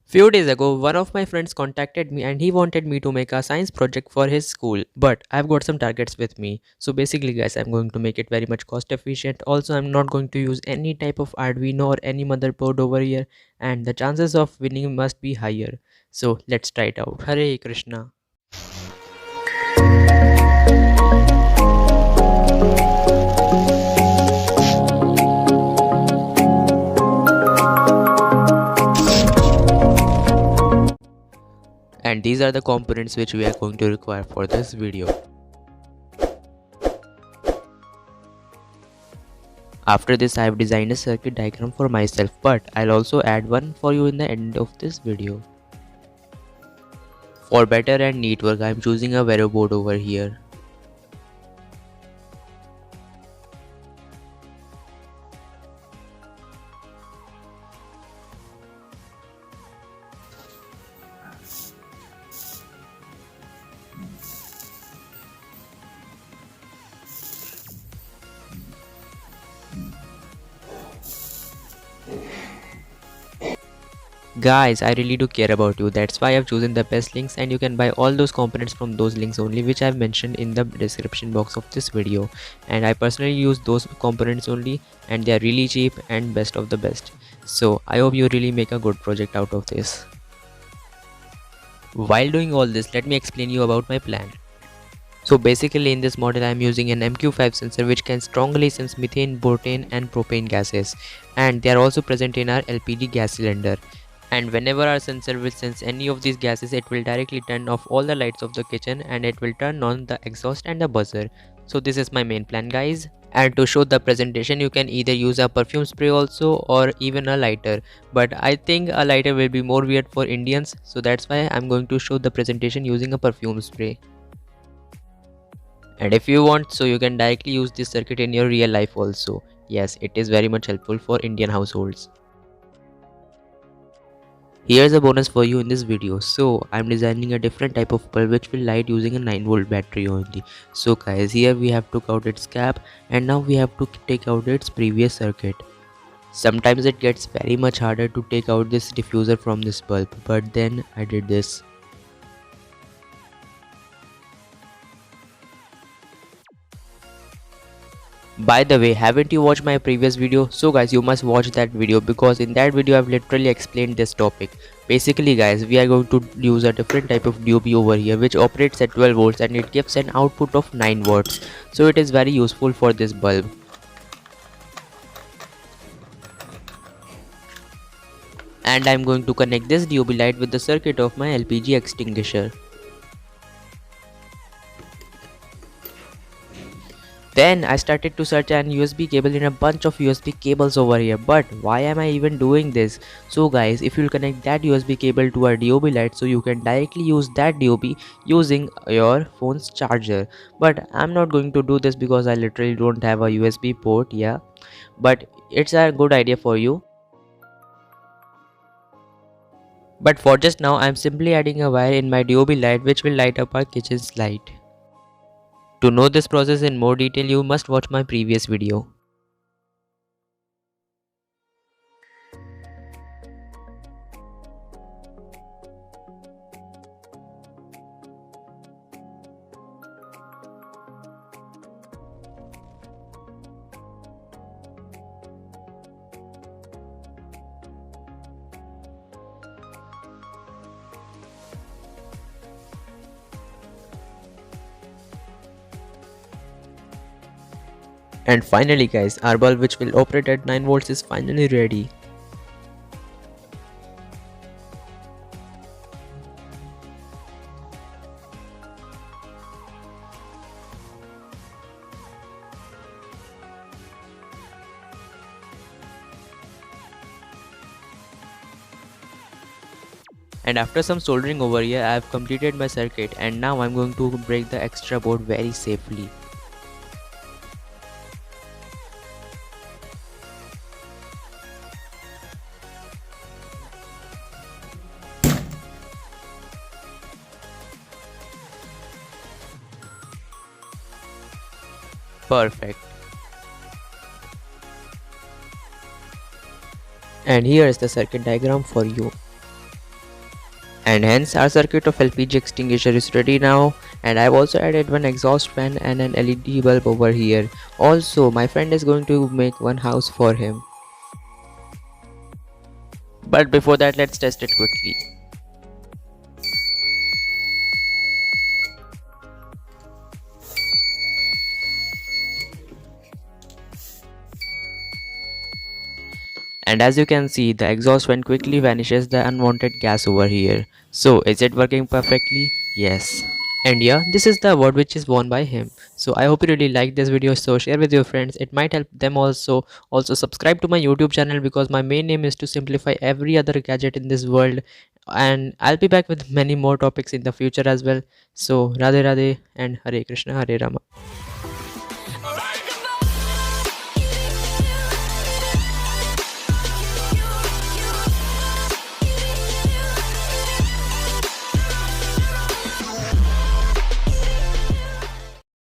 Few days ago, one of my friends contacted me and he wanted me to make a science project for his school. But I've got some targets with me. So basically, guys, I'm going to make it very much cost efficient. Also, I'm not going to use any type of Arduino or any motherboard over here. And the chances of winning must be higher. So let's try it out. Hare Krishna. And these are the components which we are going to require for this video. After this, I have designed a circuit diagram for myself, but I'll also add one for you in the end of this video. For better and neat work, I am choosing a Vero board over here. Guys, I really do care about you. That's why I've chosen the best links, and you can buy all those components from those links only, which I've mentioned in the description box of this video. And I personally use those components only, and they are really cheap and best of the best. So I hope you really make a good project out of this. While doing all this, let me explain you about my plan. So basically in this model I am using an MQ5 sensor which can strongly sense methane, butane and propane gases, and they are also present in our LPG gas cylinder. And whenever our sensor will sense any of these gases, it will directly turn off all the lights of the kitchen and it will turn on the exhaust and the buzzer. So this is my main plan, guys. And to show the presentation, you can either use a perfume spray also or even a lighter. But I think a lighter will be more weird for Indians, so that's why I'm going to show the presentation using a perfume spray. And if you want, so you can directly use this circuit in your real life also. Yes, it is very much helpful for Indian households. Here's a bonus for you in this video. So I'm designing a different type of bulb which will light using a 9-volt battery only. So guys, here we have took out its cap and now we have to take out its previous circuit. Sometimes it gets very much harder to take out this diffuser from this bulb, but then I did this. By the way, haven't you watched my previous video? So guys, you must watch that video because in that video I've literally explained this topic. Basically guys, we are going to use a different type of DOB over here which operates at 12 volts and it gives an output of 9 watts. So it is very useful for this bulb. And I'm going to connect this DOB light with the circuit of my LPG extinguisher. Then I started to search an USB cable in a bunch of USB cables over here, but why am I even doing this? So guys, if you'll connect that USB cable to a DOB light, so you can directly use that DOB using your phone's charger. But I'm not going to do this because I literally don't have a USB port, yeah. But it's a good idea for you. But for just now, I'm simply adding a wire in my DOB light which will light up our kitchen's light. To know this process in more detail, you must watch my previous video. And finally guys, our bulb which will operate at 9 volts is finally ready. And after some soldering over here, I have completed my circuit and now I'm going to break the extra board very safely. Perfect. And here is the circuit diagram for you. And hence our circuit of LPG extinguisher is ready now, and I've also added one exhaust fan and an LED bulb over here. Also my friend is going to make one house for him. But before that, let's test it quickly. And as you can see, the exhaust fan quickly vanishes the unwanted gas over here. So is it working perfectly? Yes. And yeah, this is the award which is won by him. So I hope you really like this video, so share with your friends, it might help them also. Also subscribe to my YouTube channel because my main aim is to simplify every other gadget in this world, and I'll be back with many more topics in the future as well. So Radhe Radhe and Hare Krishna Hare Rama.